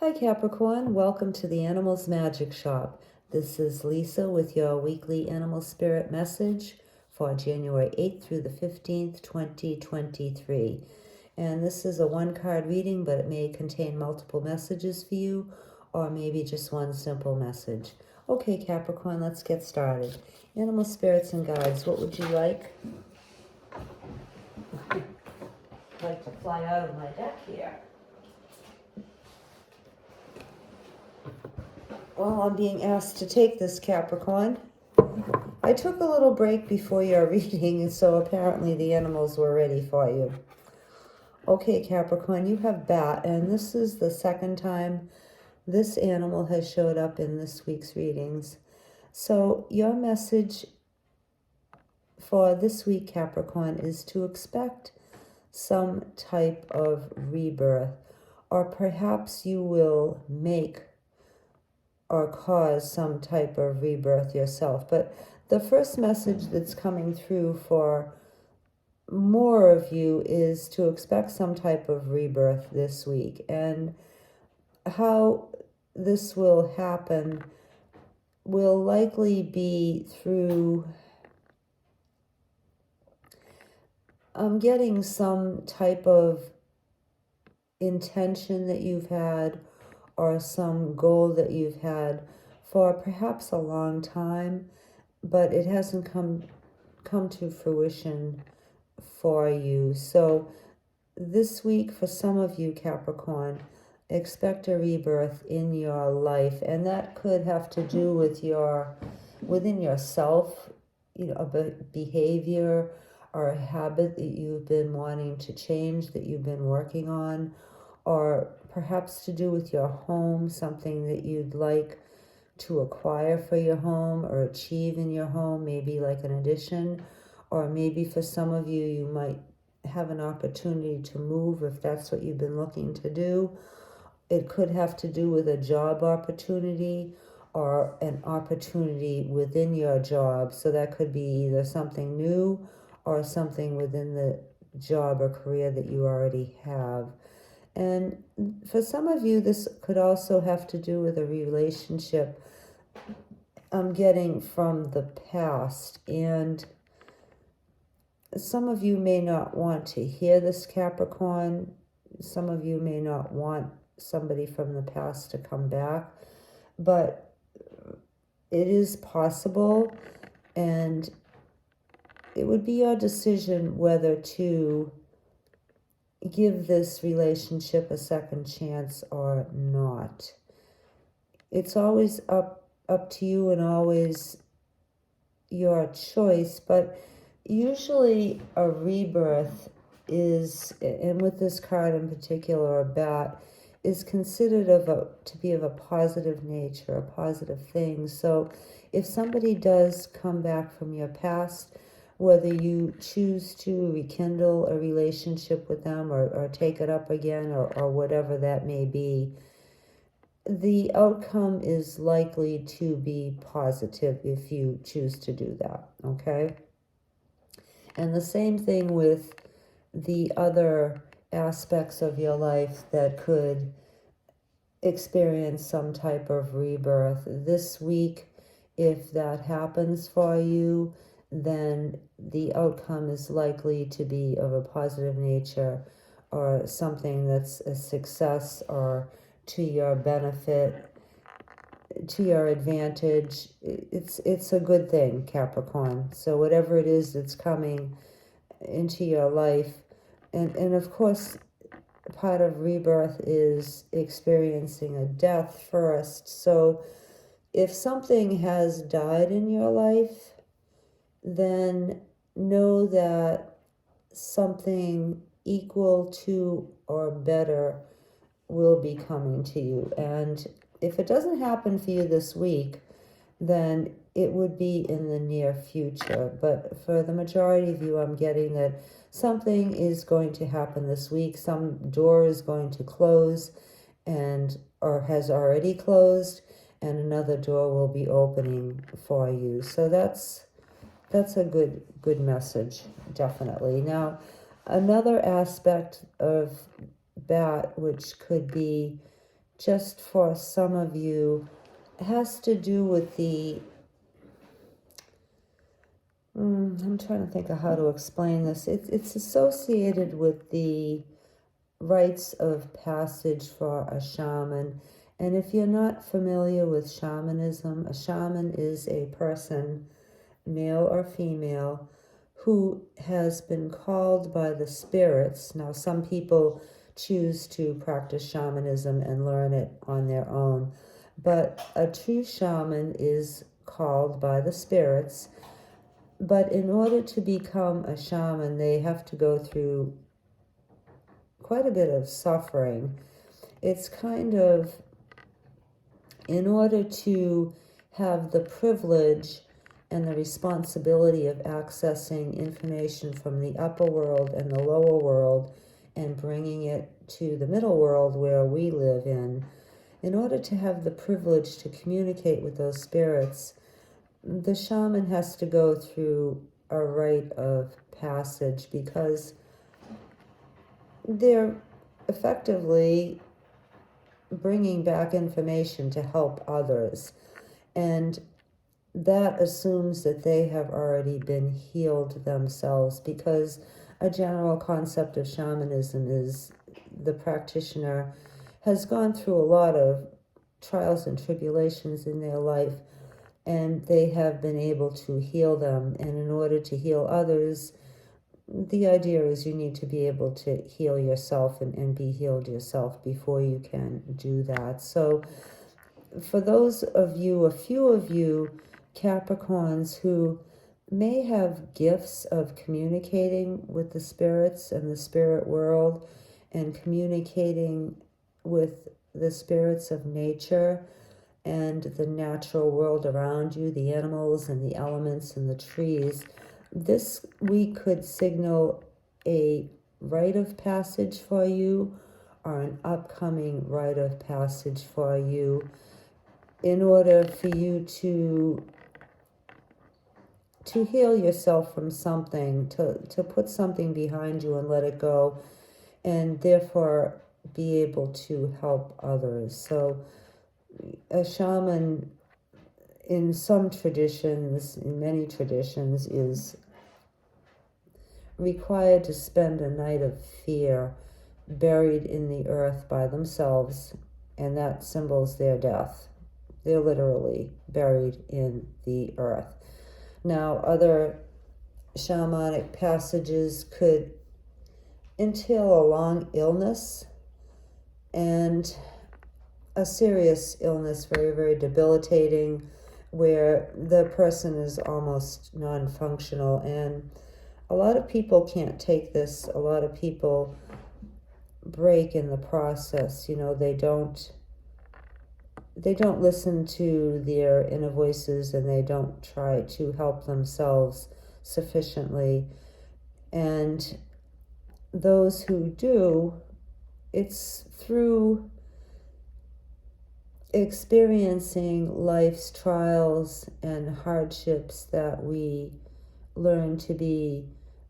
Hi Capricorn, welcome to the Animals Magic Shop. This is Lisa with your weekly animal spirit message for January 8th through the 15th, 2023. And this is a one-card reading, but it may contain multiple messages for you, or maybe just one simple message. Okay, Capricorn, let's get started. Animal spirits and guides, what would you like? I'd like to fly out of my deck here. Well, I'm being asked to take this, Capricorn. I took a little break before your reading, and so apparently the animals were ready for you. Okay, Capricorn, you have bat, and this is the second time this animal has showed up in this week's readings. So your message for this week, Capricorn, is to expect some type of rebirth, or perhaps you will make or cause some type of rebirth yourself. But the first message that's coming through for more of you is to expect some type of rebirth this week. And how this will happen will likely be through getting some type of intention that you've had, or some goal that you've had for perhaps a long time, but it hasn't come to fruition for you. So this week, for some of you, Capricorn, expect a rebirth in your life, and that could have to do with within yourself, a behavior or a habit that you've been wanting to change, that you've been working on, or perhaps to do with your home, something that you'd like to acquire for your home or achieve in your home, maybe like an addition, or maybe for some of you, you might have an opportunity to move if that's what you've been looking to do. It could have to do with a job opportunity or an opportunity within your job. So that could be either something new or something within the job or career that you already have. And for some of you, this could also have to do with a relationship I'm getting from the past. And some of you may not want to hear this, Capricorn. Some of you may not want somebody from the past to come back. But it is possible, and it would be your decision whether to give this relationship a second chance or not. It's always up to you and always your choice, but usually a rebirth is, and with this card in particular, a bat, is considered to be of a positive nature, a positive thing. So if somebody does come back from your past, whether you choose to rekindle a relationship with them or take it up again or whatever that may be, the outcome is likely to be positive if you choose to do that, okay? And the same thing with the other aspects of your life that could experience some type of rebirth. This week, if that happens for you, then the outcome is likely to be of a positive nature, or something that's a success or to your benefit, to your advantage. It's a good thing, Capricorn. So whatever it is that's coming into your life, and of course, part of rebirth is experiencing a death first. So if something has died in your life, then know that something equal to or better will be coming to you. And if it doesn't happen for you this week, then it would be in the near future. But for the majority of you, I'm getting that something is going to happen this week. Some door is going to close or has already closed, and another door will be opening for you. So that's a good message, definitely. Now, another aspect of bat, which could be just for some of you, has to do with the, I'm trying to think of how to explain this. It's associated with the rites of passage for a shaman. And if you're not familiar with shamanism, a shaman is a person, male or female, who has been called by the spirits. Now, some people choose to practice shamanism and learn it on their own, but a true shaman is called by the spirits. But in order to become a shaman, they have to go through quite a bit of suffering. It's kind of, in order to have the privilege and the responsibility of accessing information from the upper world and the lower world and bringing it to the middle world where we live in order to have the privilege to communicate with those spirits, the shaman has to go through a rite of passage, because they're effectively bringing back information to help others. And that assumes that they have already been healed themselves, because a general concept of shamanism is the practitioner has gone through a lot of trials and tribulations in their life, and they have been able to heal them. And in order to heal others, the idea is you need to be able to heal yourself and be healed yourself before you can do that. So for those of you, a few of you Capricorns, who may have gifts of communicating with the spirits and the spirit world and communicating with the spirits of nature and the natural world around you, the animals and the elements and the trees, this week could signal a rite of passage for you, or an upcoming rite of passage for you, in order for you to heal yourself from something, to put something behind you and let it go, and therefore be able to help others. So a shaman, in some traditions, in many traditions, is required to spend a night of fear buried in the earth by themselves, and that symbols their death. They're literally buried in the earth. Now, other shamanic passages could entail a long illness, and a serious illness, very, very debilitating, where the person is almost non-functional. And a lot of people can't take this. A lot of people break in the process. You know, they don't listen to their inner voices, and they don't try to help themselves sufficiently. And those who do, it's through experiencing life's trials and hardships that we learn to be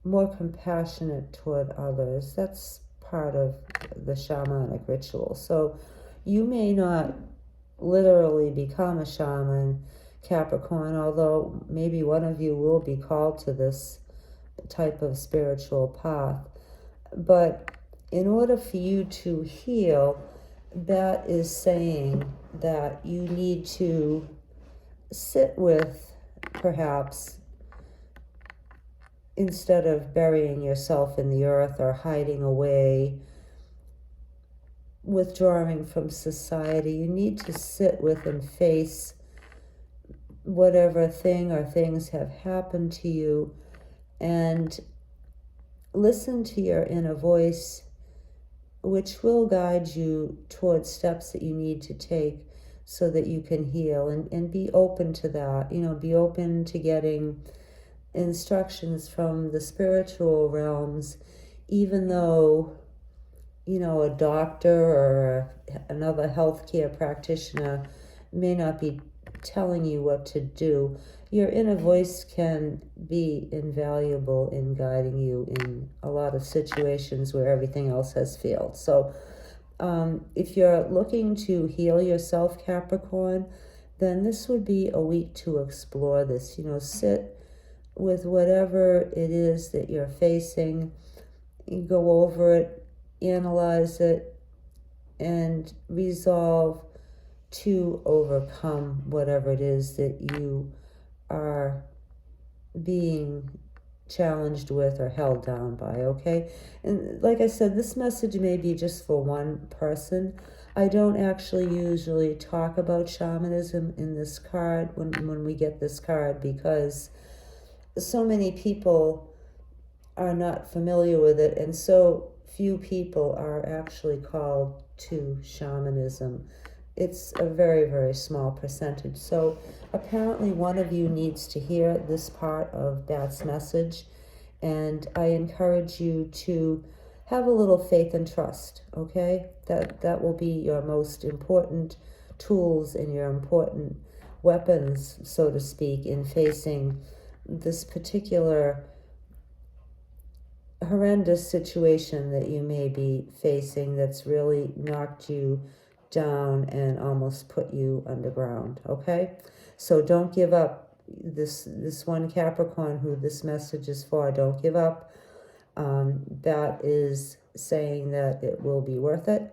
more compassionate toward others. That's part of the shamanic ritual. So you may not literally become a shaman, Capricorn, although maybe one of you will be called to this type of spiritual path. But in order for you to heal, that is saying that you need to sit with, perhaps, instead of burying yourself in the earth or hiding away, withdrawing from society, you need to sit with and face whatever thing or things have happened to you, and listen to your inner voice, which will guide you towards steps that you need to take so that you can heal, and be open to that. You know, be open to getting instructions from the spiritual realms, even though, you know, a doctor or another healthcare practitioner may not be telling you what to do. Your inner voice can be invaluable in guiding you in a lot of situations where everything else has failed. So If you're looking to heal yourself, Capricorn, then this would be a week to explore this. You know, sit with whatever it is that you're facing, go over it, analyze it, and resolve to overcome whatever it is that you are being challenged with or held down by, okay? And like I said, this message may be just for one person. I don't actually usually talk about shamanism in this card when we get this card, because so many people are not familiar with it, and so few people are actually called to shamanism. It's a very, very small percentage. So apparently one of you needs to hear this part of Bat's message, and I encourage you to have a little faith and trust, okay? That will be your most important tools and your important weapons, so to speak, in facing this particular horrendous situation that you may be facing that's really knocked you down and almost put you underground, okay? So don't give up. This one Capricorn who this message is for, don't give up. That is saying that it will be worth it,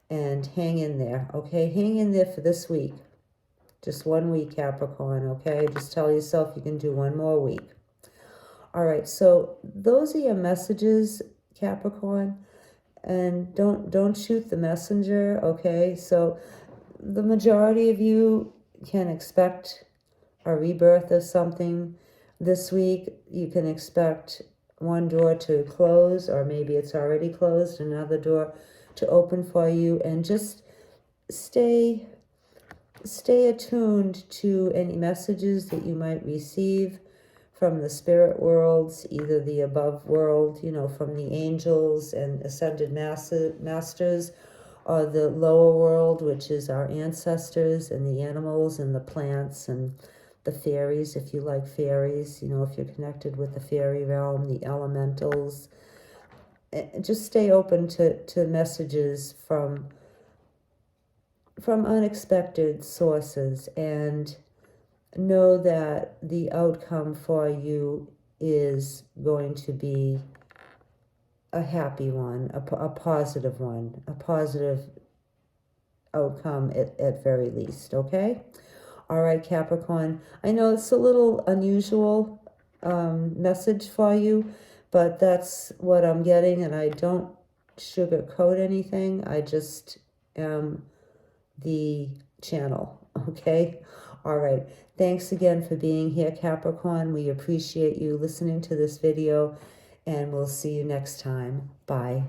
and hang in there, okay? Hang in there for this week. Just 1 week, Capricorn, okay? Just tell yourself you can do one more week. All right, so those are your messages, Capricorn, and don't shoot the messenger, okay? So the majority of you can expect a rebirth of something this week. You can expect one door to close, or maybe it's already closed, another door to open for you, and just stay attuned to any messages that you might receive from the spirit worlds, either the above world, you know, from the angels and ascended masters, or the lower world, which is our ancestors and the animals and the plants and the fairies, if you like fairies, you know, if you're connected with the fairy realm, the elementals. Just stay open to messages from unexpected sources, and know that the outcome for you is going to be a happy one, a positive one, a positive outcome at very least, okay? All right, Capricorn, I know it's a little unusual message for you, but that's what I'm getting, and I don't sugarcoat anything. I just am the channel, okay? All right, thanks again for being here, Capricorn. We appreciate you listening to this video, and we'll see you next time. Bye.